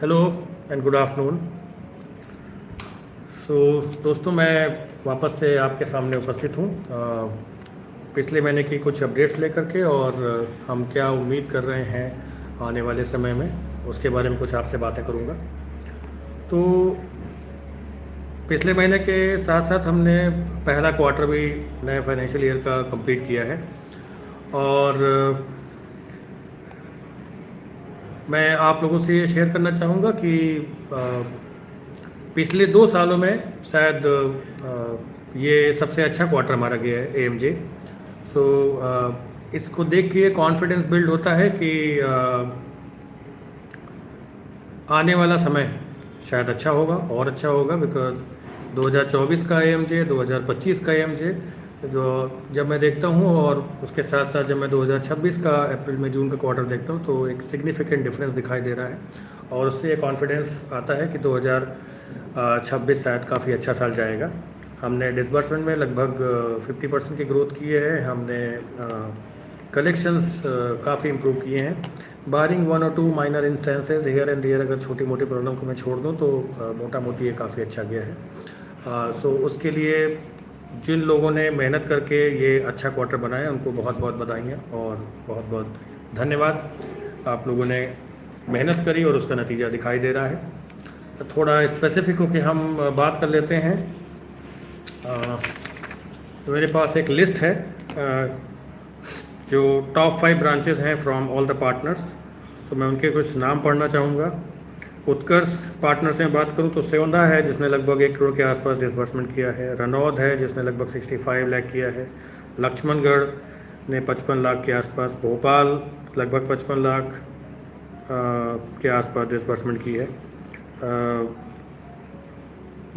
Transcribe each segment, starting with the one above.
Hello and good afternoon. So दोस्तों, मैं वापस से आपके सामने उपस्थित हूँ पिछले महीने की कुछ अपडेट्स लेकर के, और हम क्या उम्मीद कर रहे हैं आने वाले समय में, उसके बारे में कुछ आपसे बातें करूँगा। तो पिछले महीने के साथ साथ हमने पहला क्वार्टर भी नए फाइनेंशियल ईयर का कंप्लीट किया है, और मैं आप लोगों से ये शेयर करना चाहूँगा कि पिछले 2 सालों में शायद ये सबसे अच्छा क्वार्टर हमारा गया है AMJ। सो इसको देख के कॉन्फिडेंस बिल्ड होता है कि आने वाला समय शायद अच्छा होगा और अच्छा होगा, बिकॉज 2024 का AMJ, 2025 का AMJ जो जब मैं देखता हूँ, और उसके साथ साथ जब मैं 2026 का अप्रैल में जून का क्वार्टर देखता हूँ, तो एक सिग्निफिकेंट डिफरेंस दिखाई दे रहा है, और उससे ये कॉन्फिडेंस आता है कि 2026 शायद काफ़ी अच्छा साल जाएगा। हमने डिसबर्समेंट में लगभग 50% की ग्रोथ की है। हमने कलेक्शंस काफ़ी इम्प्रूव किए हैं, बारिंग 1 और 2 minor instances here and there. अगर छोटी मोटी प्रॉब्लम को मैं छोड़ दूँ तो मोटा मोटी ये काफ़ी अच्छा गया है। सो उसके लिए जिन लोगों ने मेहनत करके ये अच्छा क्वार्टर बनाया, उनको बहुत बहुत बधाइयाँ और बहुत बहुत धन्यवाद। आप लोगों ने मेहनत करी और उसका नतीजा दिखाई दे रहा है। तो थोड़ा स्पेसिफिक होकर हम बात कर लेते हैं। तो मेरे पास एक लिस्ट है जो टॉप 5 ब्रांचेस हैं फ्रॉम ऑल द पार्टनर्स। तो मैं उनके कुछ नाम पढ़ना चाहूँगा। उत्कर्ष पार्टनर से बात करूं तो सेवंदा है, जिसने लगभग 1 करोड़ के आसपास डिसबर्समेंट किया है। रनौद है, जिसने लगभग 65 लाख किया है। लक्ष्मणगढ़ ने 55 लाख के आसपास। भोपाल लगभग 55 लाख के आसपास डिसबर्समेंट की है।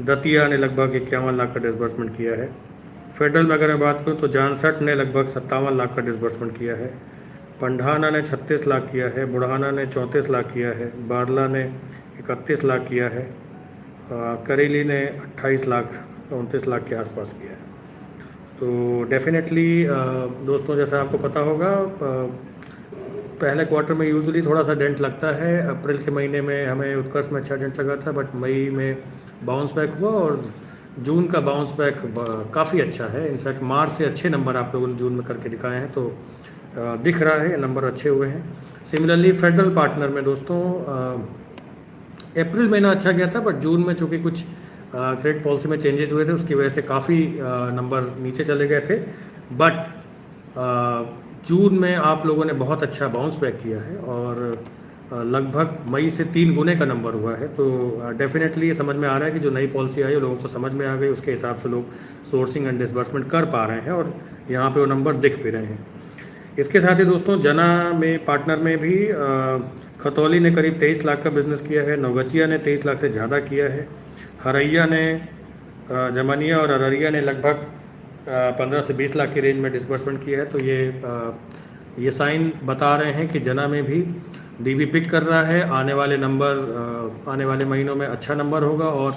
दतिया ने लगभग 51 लाख का डिसबर्समेंट किया है। फेडरल में अगर मैं बात करूं तो जानसठ ने लगभग 57 लाख का डिसबर्समेंट किया है। पंढाना ने 36 लाख किया है। बुढ़ाना ने 34 लाख किया है। बारला ने 31 लाख किया है। करेली ने 28 लाख 29 लाख के आसपास किया है। तो डेफिनेटली दोस्तों, जैसा आपको पता होगा, पहले क्वार्टर में यूजुअली थोड़ा सा डेंट लगता है। अप्रैल के महीने में हमें उत्कर्ष में अच्छा डेंट लगा था, बट मई में बाउंस बैक हुआ, और जून का बाउंस बैक काफ़ी अच्छा है। इनफैक्ट मार्च से अच्छे नंबर आप लोगों ने जून में करके दिखाए हैं, तो दिख रहा है नंबर अच्छे हुए हैं। सिमिलरली फेडरल पार्टनर में दोस्तों अप्रैल महीना अच्छा गया था, बट जून में चूँकि कुछ क्रेडिट पॉलिसी में चेंजेस हुए थे, उसकी वजह से काफ़ी नंबर नीचे चले गए थे। बट जून में आप लोगों ने बहुत अच्छा बाउंस बैक किया है, और लगभग मई से 3 गुने का नंबर हुआ है। तो डेफिनेटली ये समझ में आ रहा है कि जो नई पॉलिसी आई है लोगों को समझ में आ गई, उसके हिसाब से लोग सोर्सिंग एंड डिसबर्समेंट कर पा रहे हैं, और यहाँ पे वो नंबर दिख भी रहे हैं। इसके साथ ही दोस्तों, जना में पार्टनर में भी खतौली ने करीब 23 लाख का बिजनेस किया है। नवगछिया ने 23 लाख से ज़्यादा किया है। हरैया ने, जमनिया और अररिया ने लगभग 15 से 20 लाख की रेंज में डिसबर्समेंट किया है। तो ये साइन बता रहे हैं कि जना में भी DB पिक कर रहा है। आने वाले महीनों में अच्छा नंबर होगा। और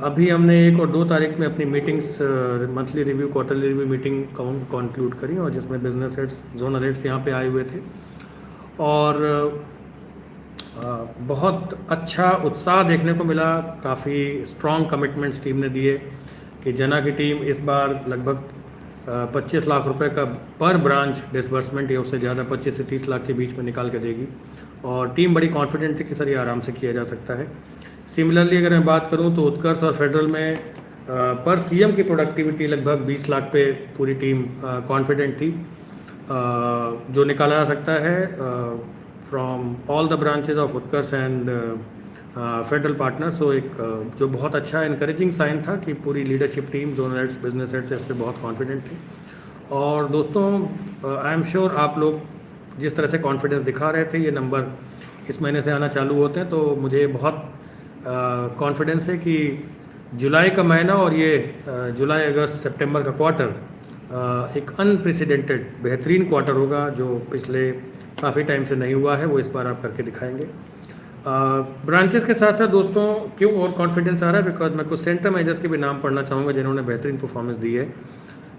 अभी हमने 1 और 2 तारीख में अपनी meetings, monthly review, quarterly review meeting conclude करी, और जिसमें बिजनेस हेड्स, जोनल हेड्स यहाँ पे आए हुए थे, और बहुत अच्छा उत्साह देखने को मिला। काफ़ी स्ट्रॉन्ग कमिटमेंट्स टीम ने दिए कि जना की टीम इस बार लगभग 25 लाख रुपए का पर ब्रांच डिसबर्समेंट, या उससे ज़्यादा 25 से 30 लाख के बीच में निकाल के देगी, और टीम बड़ी कॉन्फिडेंट थी कि सर ये आराम से किया जा सकता है। सिमिलरली अगर मैं बात करूं तो उत्कर्ष और फेडरल में पर CM की प्रोडक्टिविटी लगभग 20 लाख पे पूरी टीम कॉन्फिडेंट थी, जो निकाला जा सकता है from all the branches of Utkarsh and federal partner. So एक जो बहुत अच्छा इनकरेजिंग साइन था कि पूरी leadership team, zonal heads, business heads इस पर बहुत कॉन्फिडेंट थे। और दोस्तों, आई एम श्योर आप लोग जिस तरह से कॉन्फिडेंस दिखा रहे थे, ये नंबर इस महीने से आना चालू होते हैं, तो मुझे बहुत कॉन्फिडेंस है कि जुलाई का महीना और ये जुलाई, अगस्त, सितंबर का क्वार्टर एक अनप्रेसिडेंटेड बेहतरीन क्वार्टर होगा, जो पिछले काफ़ी टाइम से नहीं हुआ है। वो इस बार आप करके दिखाएंगे। ब्रांचेस के साथ साथ दोस्तों, क्यों और कॉन्फिडेंस आ रहा है, बिकॉज मैं कुछ सेंटर मैनेजर्स के भी नाम पढ़ना चाहूँगा जिन्होंने बेहतरीन परफॉर्मेंस दी है।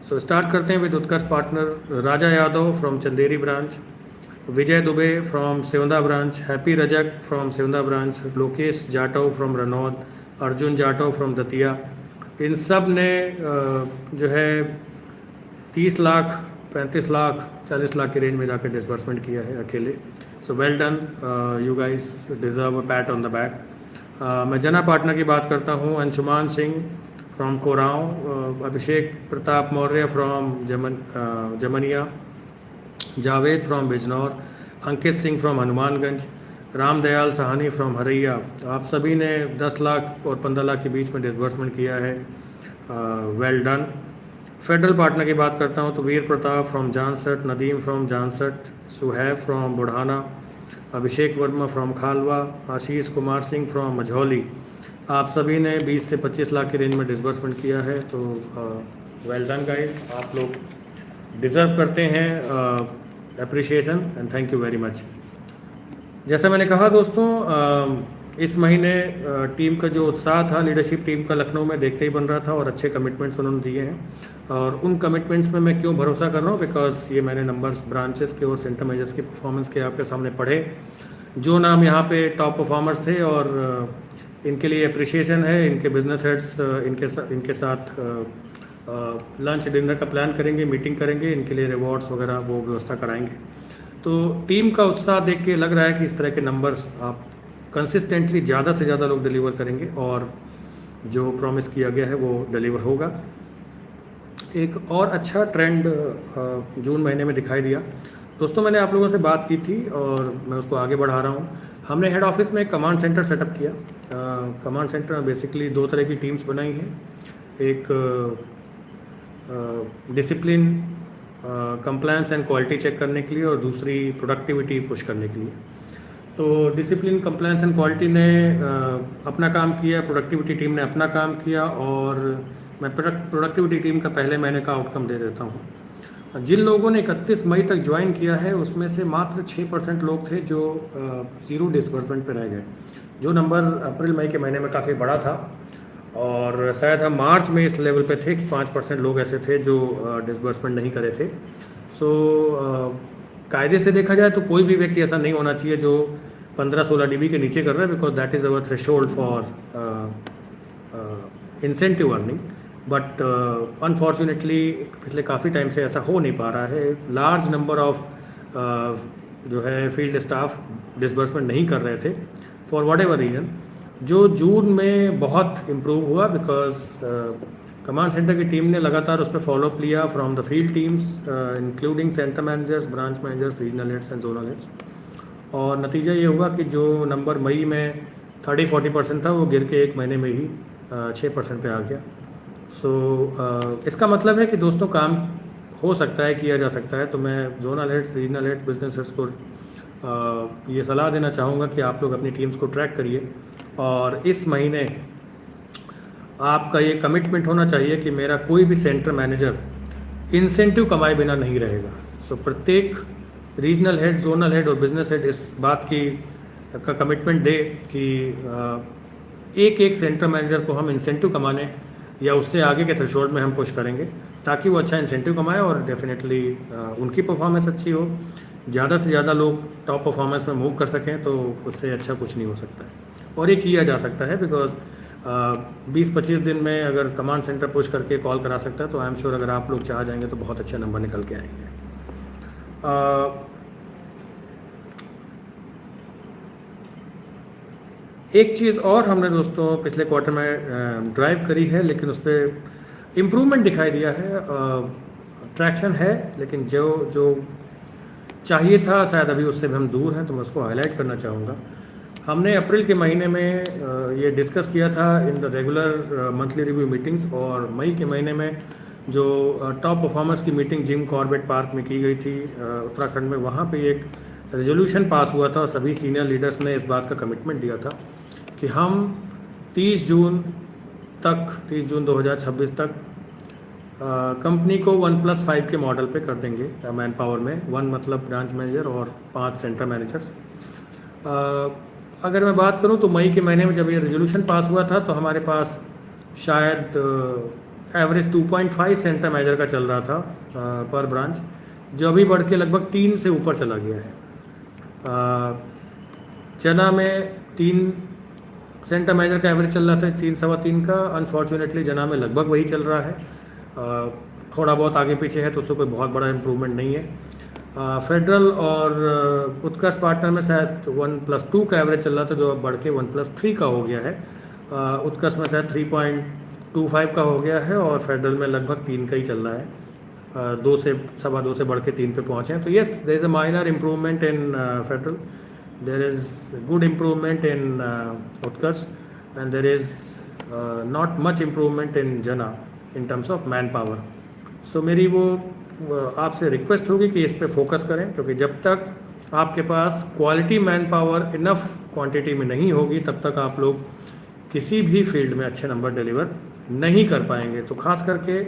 सो स्टार्ट करते हैं with Utkarsh partner. Raja Yadav from Chanderi branch, Vijay Dubey from Sevanda branch, Happy Rajak from Sevanda branch, Lokesh Jatav from Ranod, Arjun Jatav from Datia. इन सब ने जो है 30 लाख, 35 लाख, 40 लाख की रेंज में जाकर डिसबर्समेंट किया है अकेले। So well done, you guys deserve a pat on the back. मैं जना पार्टनर की बात करता हूँ, Anshuman Singh from Koraon, Abhishek Pratap Maurya from Zamania, Javed from Bijnor, Ankit Singh from Hanumanganj, Ramdayal Sahani from Haraiya. तो आप सभी ने 10 लाख और 15 लाख के बीच में डिसबर्समेंट किया है, वेल डन। फेडरल पार्टनर की बात करता हूँ तो Veer Pratap from Jansath, Nadeem from Jansath, Suhaib from Budhana, Abhishek Verma from Khalwa, Ashish Kumar Singh from Majhauli. आप सभी ने 20 से 25 लाख की रेंज में डिसबर्समेंट किया है, तो वेल डन गाइस, आप लोग डिज़र्व करते हैं appreciation and thank you very much. जैसा मैंने कहा दोस्तों, इस महीने टीम का जो उत्साह था, लीडरशिप टीम का लखनऊ में देखते ही बन रहा था और अच्छे कमिटमेंट्स उन्होंने दिए हैं। और उन कमिटमेंट्स में मैं क्यों भरोसा कर रहा हूँ, बिकॉज ये मैंने नंबर्स ब्रांचेस के और सेंटर मैनेजर्स के परफॉर्मेंस के आपके सामने पढ़े। जो नाम यहाँ पे टॉप परफॉर्मर्स थे और इनके लिए अप्रिशिएशन है, इनके बिजनेस हेड्स इनके साथ लंच डिनर का प्लान करेंगे, मीटिंग करेंगे, इनके लिए रिवॉर्ड्स वगैरह वो व्यवस्था कराएंगे। तो टीम का उत्साह देख के लग रहा है कि इस तरह के नंबर्स आप कंसिस्टेंटली ज़्यादा से ज़्यादा लोग डिलीवर करेंगे और जो प्रॉमिस किया गया है वो डिलीवर होगा। एक और अच्छा ट्रेंड जून महीने में दिखाई दिया। दोस्तों, मैंने आप लोगों से बात की थी और मैं उसको आगे बढ़ा रहा हूँ। हमने हेड ऑफिस में एक कमांड सेंटर सेटअप किया। कमांड सेंटर में बेसिकली 2 तरह की टीम्स बनाई हैं, एक discipline compliance and quality check करने के लिए और दूसरी प्रोडक्टिविटी पुश करने के लिए। तो डिसिप्लिन कंप्लायंस एंड क्वालिटी ने अपना काम किया, प्रोडक्टिविटी टीम ने अपना काम किया और मैं प्रोडक्टिविटी टीम का पहले महीने का आउटकम दे देता हूँ। जिन लोगों ने 31 मई तक ज्वाइन किया है उसमें से मात्र 6% लोग थे जो ज़ीरो डिसबर्समेंट पे रह गए। जो नंबर अप्रैल मई के महीने में काफ़ी बड़ा था और शायद हम मार्च में इस लेवल पे थे कि 5% लोग ऐसे थे जो डिसबर्समेंट नहीं करे थे। सो कायदे से देखा जाए तो कोई भी व्यक्ति ऐसा नहीं होना चाहिए जो 15-16 DB के नीचे कर रहा है, because that is our threshold for incentive earning. But unfortunately पिछले काफ़ी टाइम से ऐसा हो नहीं पा रहा है। लार्ज नंबर ऑफ जो है फील्ड स्टाफ डिसबर्समेंट नहीं कर रहे थे फॉर वट एवर रीज़न। जो जून में बहुत इम्प्रूव हुआ बिकॉज कमांड सेंटर की टीम ने लगातार उस पर फॉलोअप लिया from the field teams including centre managers, branch managers, regional heads and zonal heads. और नतीजा ये हुआ कि जो नंबर मई में 30-40% था वो गिर के एक महीने में ही 6% पे आ गया। सो इसका मतलब है कि दोस्तों काम हो सकता है, किया जा सकता है। तो मैं zonal heads, regional heads, business heads को ये सलाह देना चाहूँगा कि आप लोग अपनी टीम्स को ट्रैक करिए और इस महीने आपका ये कमिटमेंट होना चाहिए कि मेरा कोई भी सेंटर मैनेजर इंसेंटिव कमाए बिना नहीं रहेगा। सो प्रत्येक रीजनल हेड, जोनल हेड और बिजनेस हेड इस बात का कमिटमेंट दे कि एक एक सेंटर मैनेजर को हम इंसेंटिव कमाने या उससे आगे के थ्रेशोल्ड में हम पुश करेंगे ताकि वो अच्छा इंसेंटिव कमाए और डेफिनेटली उनकी परफॉर्मेंस अच्छी हो, ज़्यादा से ज़्यादा लोग टॉप परफॉर्मेंस में मूव कर सकें। तो उससे अच्छा कुछ नहीं हो सकता है और ये किया जा सकता है बिकॉज 20-25 दिन में अगर कमांड सेंटर पुश करके कॉल करा सकता है तो आई एम श्योर अगर आप लोग चाह जाएंगे तो बहुत अच्छे नंबर निकल के आएंगे। एक चीज़ और हमने दोस्तों पिछले क्वार्टर में ड्राइव करी है लेकिन उस पर इम्प्रूवमेंट दिखाई दिया है, ट्रैक्शन है, लेकिन जो चाहिए था शायद अभी उससे भी हम दूर हैं, तो मैं उसको हाईलाइट करना चाहूँगा। हमने अप्रैल के महीने में ये डिस्कस किया था in the regular monthly review meetings और मई के महीने में जो टॉप परफॉर्मर्स की मीटिंग जिम कॉर्बेट पार्क में की गई थी उत्तराखंड में, वहाँ पे एक रेजोल्यूशन पास हुआ था और सभी सीनियर लीडर्स ने इस बात का कमिटमेंट दिया था कि हम 30 जून 2026 तक कंपनी को 1+5 के मॉडल पे कर देंगे मैन पावर में। 1 मतलब ब्रांच मैनेजर और 5 सेंटर मैनेजर्स। अगर मैं बात करूं तो मई के महीने में जब ये रेजोल्यूशन पास हुआ था तो हमारे पास शायद एवरेज 2.5 सेंटर मैनेजर का चल रहा था पर ब्रांच, जो अभी बढ़ के लगभग 3 से ऊपर चला गया है। चना में 3 सेंटर मैनेजर का एवरेज चल रहा था 3 सवा 3 का। अनफॉर्चुनेटली जना में लगभग वही चल रहा है, थोड़ा बहुत आगे पीछे है तो उससे कोई बहुत बड़ा इम्प्रूवमेंट नहीं है। फेडरल और उत्कर्ष पार्टनर में शायद 1+2 का एवरेज चल रहा था जो अब बढ़ के 1+3 का हो गया है। उत्कर्ष में शायद 3.25 का हो गया है और फेडरल में लगभग 3 का ही चल रहा है। 2 से सवा 2 से बढ़ के 3 पे पहुँचे हैं। तो yes, there is a minor improvement in federal, there is good improvement in Utkarsh, and there is not much improvement in Jana in terms of manpower. So मेरी वो आपसे रिक्वेस्ट होगी कि इस पे फोकस करें, क्योंकि जब तक आपके पास quality manpower enough quantity में नहीं होगी तब तक आप लोग किसी भी फील्ड में अच्छे नंबर डिलीवर नहीं कर पाएंगे। तो खास करके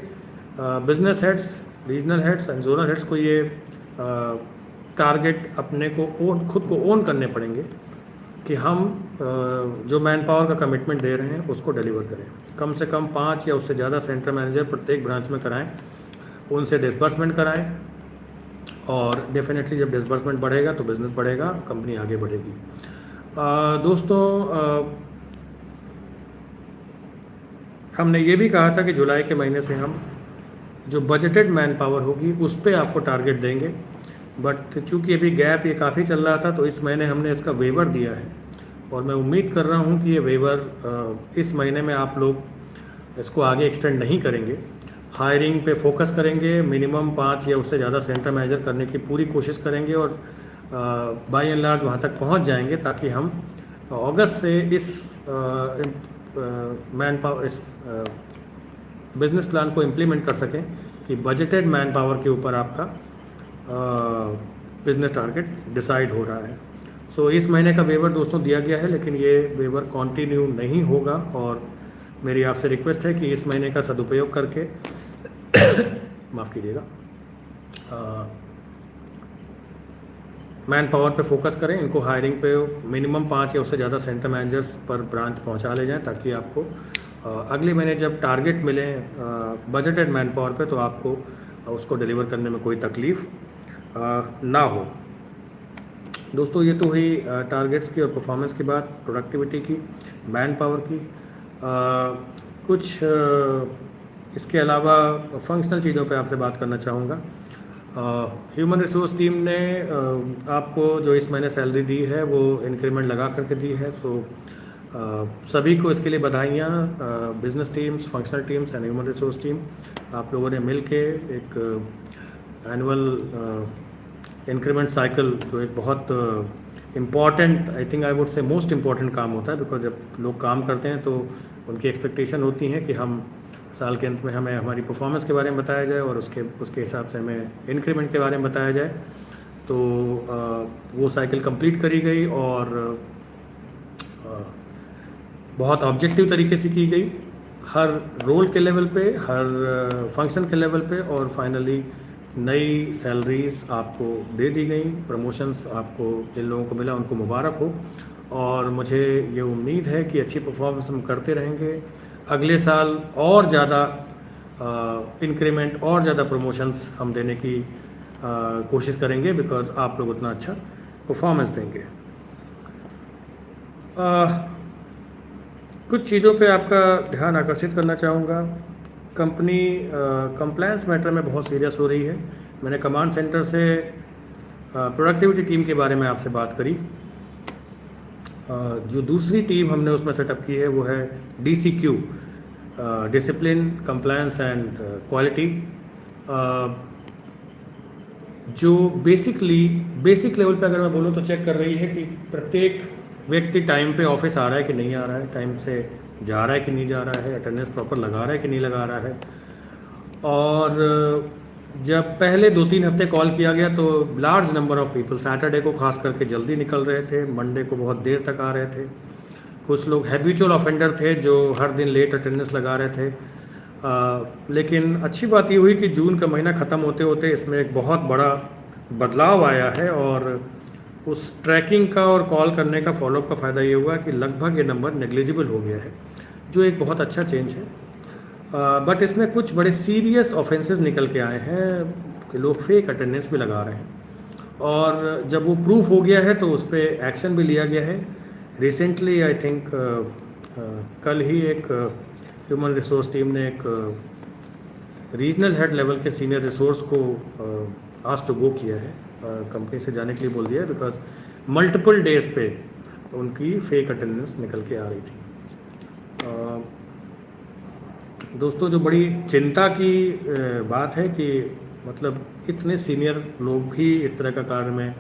business heads, regional heads and zonal heads को ये टारगेट अपने को खुद को ओन करने पड़ेंगे कि हम जो मैन पावर का कमिटमेंट दे रहे हैं उसको डिलीवर करें। कम से कम 5 या उससे ज़्यादा सेंटर मैनेजर प्रत्येक ब्रांच में कराएं, उनसे डिस्बर्समेंट कराएं, और डेफिनेटली जब डिस्बर्समेंट बढ़ेगा तो बिज़नेस बढ़ेगा, कंपनी आगे बढ़ेगी। दोस्तों, हमने ये भी कहा था कि जुलाई के महीने से हम जो बजटेड मैन पावर होगी उस पर आपको टारगेट देंगे, बट चूँकि अभी गैप ये काफ़ी चल रहा था तो इस महीने हमने इसका वेवर दिया है, और मैं उम्मीद कर रहा हूँ कि ये वेवर इस महीने में आप लोग इसको आगे एक्सटेंड नहीं करेंगे। हायरिंग पे फोकस करेंगे, मिनिमम 5 या उससे ज़्यादा सेंटर मैनेजर करने की पूरी कोशिश करेंगे, और बाय एंड लार्ज वहाँ तक पहुँच जाएंगे ताकि हम अगस्त से इस मैन पावर, इस बिज़नेस प्लान को इम्प्लीमेंट कर सकें कि बजटेड मैन पावर के ऊपर आपका बिजनेस टारगेट डिसाइड हो रहा है। सो इस महीने का वेवर दोस्तों दिया गया है, लेकिन ये वेवर कंटिन्यू नहीं होगा, और मेरी आपसे रिक्वेस्ट है कि इस महीने का सदुपयोग करके माफ़ कीजिएगा, मैन पावर पे फोकस करें, इनको हायरिंग पे मिनिमम 5 या उससे ज़्यादा सेंटर मैनेजर्स पर ब्रांच पहुंचा ले जाएं, ताकि आपको अगले महीने जब टारगेट मिले बजटेड मैन पावर पे तो आपको उसको डिलीवर करने में कोई तकलीफ़ ना हो। दोस्तों, ये तो हुई टारगेट्स की और परफॉर्मेंस की बात, प्रोडक्टिविटी की, मैन पावर की। कुछ इसके अलावा फंक्शनल चीज़ों पे आपसे बात करना चाहूँगा। ह्यूमन रिसोर्स टीम ने आपको जो इस महीने सैलरी दी है वो इंक्रीमेंट लगा करके दी है, सो सभी को इसके लिए बधाइयाँ। Business teams, functional teams and human resource team, आप लोगों ने मिल के एक एनुअल इंक्रीमेंट साइकिल, जो एक बहुत important, I think I would say most important काम होता है, बिकॉज जब लोग काम करते हैं तो उनकी एक्सपेक्टेशन होती है कि हम साल के अंत में हमें हमारी परफॉर्मेंस के बारे में बताया जाए और उसके हिसाब से हमें इंक्रीमेंट के बारे में बताया जाए। तो वो साइकिल कंप्लीट करी गई और बहुत ऑब्जेक्टिव तरीके से की गई, हर रोल के लेवल पे, हर फंक्शन के लेवल पे, और फाइनली नई सैलरीज आपको दे दी गई, प्रमोशंस आपको जिन लोगों को मिला उनको मुबारक हो, और मुझे ये उम्मीद है कि अच्छी परफॉर्मेंस हम करते रहेंगे। अगले साल और ज़्यादा इंक्रीमेंट और ज़्यादा प्रमोशंस हम देने की कोशिश करेंगे, बिकॉज आप लोग उतना अच्छा परफॉर्मेंस देंगे। कुछ चीज़ों पे आपका ध्यान आकर्षित करना चाहूँगा। कंपनी कंप्लायंस मैटर में बहुत सीरियस हो रही है। मैंने कमांड सेंटर से प्रोडक्टिविटी टीम के बारे में आपसे बात करी। जो दूसरी टीम हमने उसमें सेटअप की है वो है DCQ, discipline, compliance and quality, जो बेसिक लेवल पे अगर मैं बोलूँ तो चेक कर रही है कि प्रत्येक व्यक्ति टाइम पे ऑफिस आ रहा है कि नहीं आ रहा है, टाइम से जा रहा है कि नहीं जा रहा है, अटेंडेंस प्रॉपर लगा रहा है कि नहीं लगा रहा है। और जब पहले 2-3 हफ्ते कॉल किया गया तो large number of people Saturday को खास करके जल्दी निकल रहे थे, मंडे को बहुत देर तक आ रहे थे। कुछ लोग हैबिचुअल ऑफेंडर थे जो हर दिन लेट अटेंडेंस लगा रहे थे। लेकिन अच्छी बात ये हुई कि जून का महीना ख़त्म होते होते इसमें एक बहुत बड़ा बदलाव आया है, और उस ट्रैकिंग का और कॉल करने का फॉलोअप का फ़ायदा ये हुआ कि लगभग ये नंबर नेग्लिजिबल हो गया है, जो एक बहुत अच्छा चेंज है। बट इसमें कुछ बड़े सीरियस ऑफेंसेस निकल के आए हैं कि लोग फेक अटेंडेंस भी लगा रहे हैं, और जब वो प्रूफ हो गया है तो उस पर एक्शन भी लिया गया है। रिसेंटली आई थिंक कल ही एक ह्यूमन रिसोर्स टीम ने एक रीजनल हेड लेवल के सीनियर रिसोर्स को आस्क टू गो किया है, कंपनी से जाने के लिए बोल दिया है, बिकॉज मल्टीपल डेज पे उनकी फेक अटेंडेंस निकल के आ रही थी। दोस्तों, जो बड़ी चिंता की बात है कि मतलब इतने सीनियर लोग भी इस तरह का कार्य में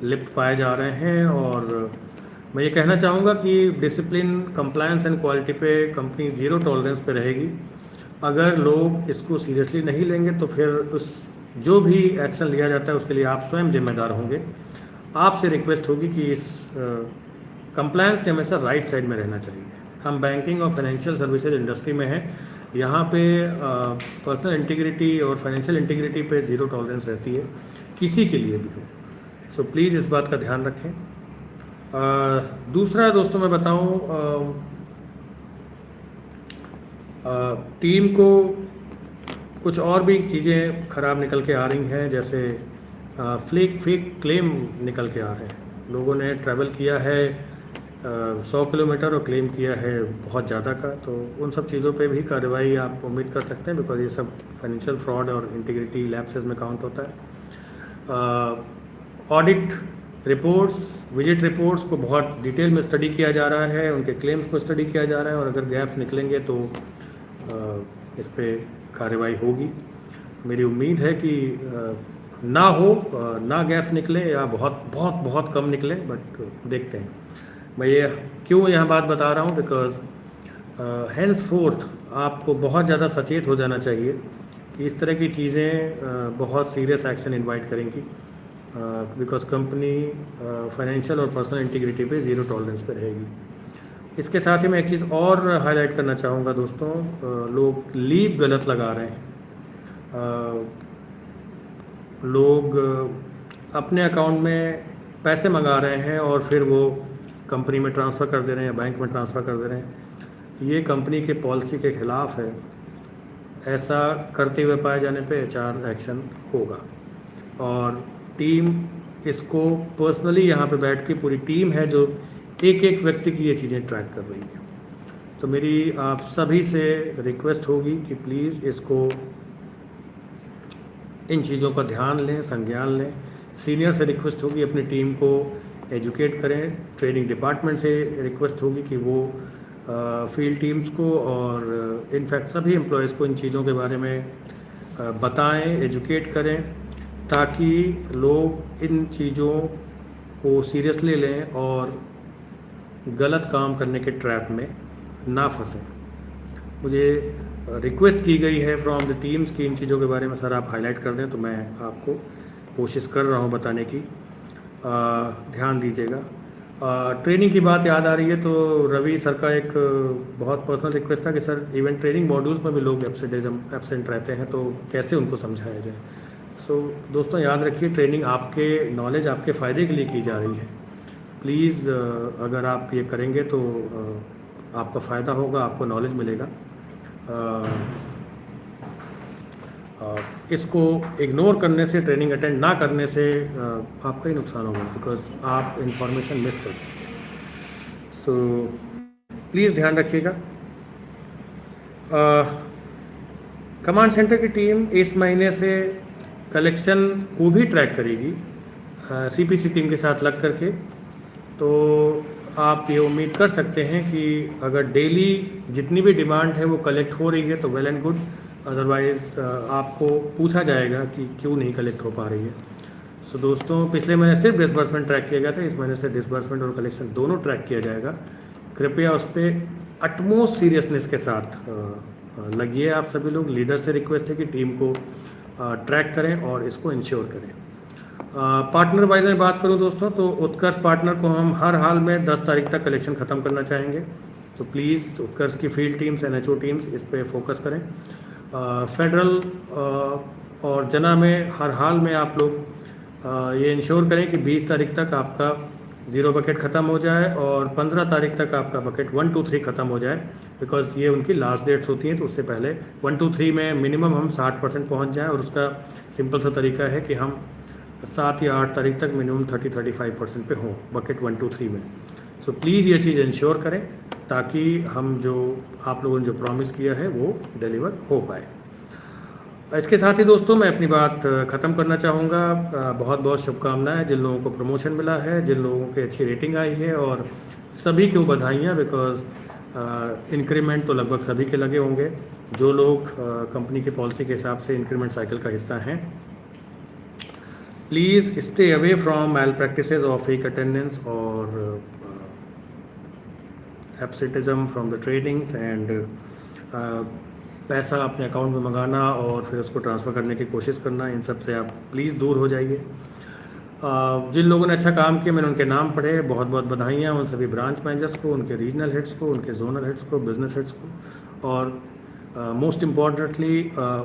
लिप्त पाए जा रहे हैं, और मैं ये कहना चाहूँगा कि डिसिप्लिन, कंप्लायंस एंड क्वालिटी पे कंपनी ज़ीरो टॉलरेंस पे रहेगी। अगर लोग इसको सीरियसली नहीं लेंगे तो फिर उस जो भी एक्शन लिया जाता है उसके लिए आप स्वयं जिम्मेदार होंगे। आपसे रिक्वेस्ट होगी कि इस कंप्लायंस के हमेशा राइट साइड में रहना चाहिए। हम बैंकिंग और फाइनेंशियल सर्विसेज इंडस्ट्री में हैं, यहाँ पे पर्सनल इंटीग्रिटी और फाइनेंशियल इंटीग्रिटी पे ज़ीरो टॉलरेंस रहती है, किसी के लिए भी हो। सो प्लीज़ इस बात का ध्यान रखें। दूसरा दोस्तों मैं बताऊँ, टीम को कुछ और भी चीज़ें ख़राब निकल के आ रही हैं, जैसे फेक क्लेम निकल के आ रहे हैं। लोगों ने ट्रैवल किया है 100 किलोमीटर और क्लेम किया है बहुत ज़्यादा का, तो उन सब चीज़ों पे भी कार्रवाई आप उम्मीद कर सकते हैं, बिकॉज ये सब फाइनेंशियल फ्रॉड और इंटीग्रिटी लैप्सेस में काउंट होता है। ऑडिट रिपोर्ट्स, विजिट रिपोर्ट्स को बहुत डिटेल में स्टडी किया जा रहा है, उनके क्लेम्स को स्टडी किया जा रहा है, और अगर गैप्स निकलेंगे तो इस पे कार्रवाई होगी। मेरी उम्मीद है कि ना हो, ना गैप्स निकले या बहुत बहुत बहुत कम निकले, बट देखते हैं। मैं ये क्यों यहाँ बात बता रहा हूँ, बिकॉज हैंस फोर्थ आपको बहुत ज़्यादा सचेत हो जाना चाहिए कि इस तरह की चीज़ें बहुत सीरियस एक्शन इनवाइट करेंगी, बिकॉज कंपनी फाइनेंशियल और पर्सनल इंटीग्रिटी पे ज़ीरो टॉलरेंस पे रहेगी। इसके साथ ही मैं एक चीज़ और हाईलाइट करना चाहूँगा दोस्तों, लोग लीव गलत लगा रहे हैं। लोग अपने अकाउंट में पैसे मंगा रहे हैं और फिर वो कंपनी में ट्रांसफ़र कर दे रहे हैं या बैंक में ट्रांसफ़र कर दे रहे हैं। ये कंपनी के पॉलिसी के ख़िलाफ़ है। ऐसा करते हुए पाए जाने पे HR एक्शन होगा, और टीम इसको पर्सनली यहाँ पे बैठ के, पूरी टीम है जो एक एक व्यक्ति की ये चीज़ें ट्रैक कर रही है। तो मेरी आप सभी से रिक्वेस्ट होगी कि प्लीज़ इसको, इन चीज़ों का ध्यान लें, संज्ञान लें। सीनियर से रिक्वेस्ट होगी अपनी टीम को एजुकेट करें। ट्रेनिंग डिपार्टमेंट से रिक्वेस्ट होगी कि वो फील्ड टीम्स को और इनफैक्ट सभी एम्प्लॉयज़ को इन चीज़ों के बारे में बताएं, एजुकेट करें, ताकि लोग इन चीज़ों को सीरियसली लें और गलत काम करने के ट्रैप में ना फंसें। मुझे रिक्वेस्ट की गई है फ्रॉम द टीम्स कि इन चीज़ों के बारे में सर आप हाईलाइट कर दें, तो मैं आपको कोशिश कर रहा हूं बताने की। ध्यान दीजिएगा। ट्रेनिंग की बात याद आ रही है तो रवि सर का एक बहुत पर्सनल रिक्वेस्ट था कि सर इवेंट ट्रेनिंग मॉड्यूल्स में भी लोग एब्सेंट रहते हैं, तो कैसे उनको समझाया जाए। सो दोस्तों याद रखिए, ट्रेनिंग आपके नॉलेज, आपके फ़ायदे के लिए की जा रही है। प्लीज़ अगर आप ये करेंगे तो आपका फ़ायदा होगा, आपको नॉलेज मिलेगा। इसको इग्नोर करने से, ट्रेनिंग अटेंड ना करने से आपका ही नुकसान होगा, बिकॉज आप इंफॉर्मेशन मिस कर देंगे। सो प्लीज़ ध्यान रखिएगा। कमांड सेंटर की टीम इस महीने से कलेक्शन को भी ट्रैक करेगी CPC टीम के साथ लग करके। तो आप ये उम्मीद कर सकते हैं कि अगर डेली जितनी भी डिमांड है वो कलेक्ट हो रही है तो वेल एंड गुड, अदरवाइज़ आपको पूछा जाएगा कि क्यों नहीं कलेक्ट हो पा रही है। सो दोस्तों, पिछले महीने सिर्फ डिसबर्समेंट ट्रैक किया गया था, इस महीने से डिसबर्समेंट और कलेक्शन दोनों ट्रैक किया जाएगा। कृपया उस पर अटमोस्ट सीरियसनेस के साथ लगिए। आप सभी लोग, लीडर से रिक्वेस्ट है कि टीम को ट्रैक करें और इसको इंश्योर करें। पार्टनर वाइज में बात करूं दोस्तों, तो उत्कर्ष पार्टनर को हम हर हाल में 10 तारीख तक कलेक्शन ख़त्म करना चाहेंगे। तो प्लीज़ उत्कर्ष की फील्ड टीम्स, NHO टीम्स इस पे फोकस करें। फेडरल और जना में हर हाल में आप लोग ये इंश्योर करें कि 20 तारीख तक आपका 0 बकेट ख़त्म हो जाए और 15 तारीख तक आपका बकेट 1, 2, 3 ख़त्म हो जाए, बिकॉज ये उनकी लास्ट डेट्स होती हैं। तो उससे पहले 1, 2, 3 में मिनिमम हम 60% पहुँच जाएँ, और उसका सिंपल सा तरीका है कि हम 7 या 8 तारीख तक मिनिमम 30-35% पे हो बकेट 1, 2, 3 में। सो प्लीज़ ये चीज़ इंश्योर करें ताकि हम जो आप लोगों ने जो प्रॉमिस किया है वो डिलीवर हो पाए। इसके साथ ही दोस्तों मैं अपनी बात ख़त्म करना चाहूँगा। बहुत बहुत शुभकामनाएं जिन लोगों को प्रमोशन मिला है, जिन लोगों की अच्छी रेटिंग आई है, और सभी को बधाइयाँ बिकॉज़ इंक्रीमेंट तो लगभग सभी के लगे होंगे जो लोग कंपनी की पॉलिसी के हिसाब से इंक्रीमेंट साइकिल का हिस्सा हैं। Please stay away from malpractices of fake attendance और absenteeism from the tradings and पैसा अपने अकाउंट में मंगाना और फिर उसको ट्रांसफ़र करने की कोशिश करना, इन सब से आप प्लीज़ दूर हो जाइए। जिन लोगों ने अच्छा काम किया मैंने उनके नाम पढ़े, बहुत बहुत बधाइयाँ उन सभी ब्रांच मैनेजर्स को, उनके रीजनल हेड्स को, उनके जोनल हेड्स को, बिजनेस हेड्स को, और मोस्ट इम्पॉर्टेंटली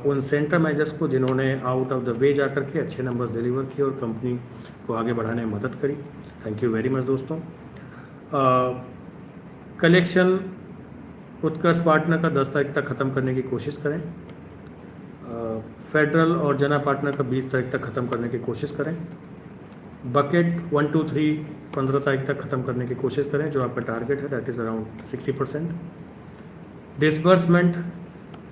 उन सेंटर मैनेजर्स को जिन्होंने आउट ऑफ द वे जा कर के अच्छे नंबर्स डिलीवर किए और कंपनी को आगे बढ़ाने में मदद करी। थैंक यू वेरी मच दोस्तों। कलेक्शन उत्कर्ष पार्टनर का 10 तारीख तक ख़त्म करने की कोशिश करें। फेडरल और जना पार्टनर का 20 तारीख तक ख़त्म करने की कोशिश करें। बकेट 1, 2, 3 15 तारीख तक ख़त्म करने की कोशिश करें, जो आपका टारगेट है दैट इज़ अराउंड 60%। डिसबर्समेंट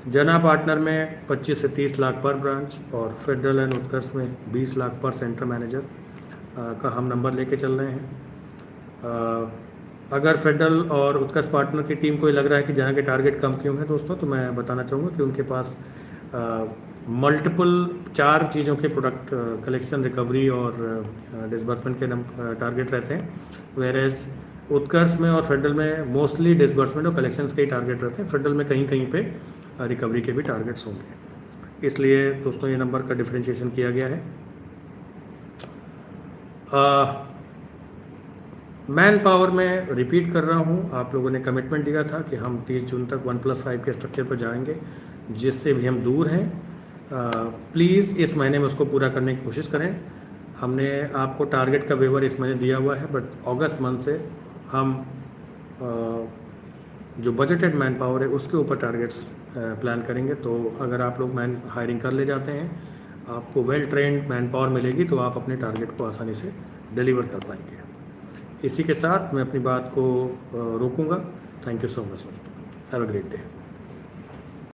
जना पार्टनर में 25 से 30 लाख पर ब्रांच और फेडरल एंड उत्कर्ष में 20 लाख पर सेंटर मैनेजर का हम नंबर लेके चल रहे हैं। अगर फेडरल और उत्कर्ष पार्टनर की टीम को ये लग रहा है कि जना के टारगेट कम क्यों हैं दोस्तों, तो मैं बताना चाहूँगा कि उनके पास मल्टीपल 4 चीज़ों के प्रोडक्ट कलेक्शन, रिकवरी और डिसबर्समेंट के टारगेट रहते हैं, वेरेज उत्कर्ष में और फेडरल में मोस्टली डिसबर्समेंट और कलेक्शंस के ही टारगेट रहते हैं। फेडरल में कहीं कहीं पे रिकवरी के भी टारगेट्स होंगे, इसलिए दोस्तों ये नंबर का डिफरेंशिएशन किया गया है। मैन पावर में रिपीट कर रहा हूँ, आप लोगों ने कमिटमेंट दिया था कि हम 30 जून तक 1+5 के स्ट्रक्चर पर जाएंगे, जिससे भी हम दूर हैं। प्लीज़ इस महीने में उसको पूरा करने की कोशिश करें। हमने आपको टारगेट का वेवर इस महीने दिया हुआ है, बट अगस्त मंथ से हम जो बजटेड मैन पावर है उसके ऊपर टारगेट्स प्लान करेंगे। तो अगर आप लोग मैन हायरिंग कर ले जाते हैं, आपको वेल ट्रेंड मैन पावर मिलेगी, तो आप अपने टारगेट को आसानी से डिलीवर कर पाएंगे। इसी के साथ मैं अपनी बात को रोकूंगा। Thank you so much. Have a great day.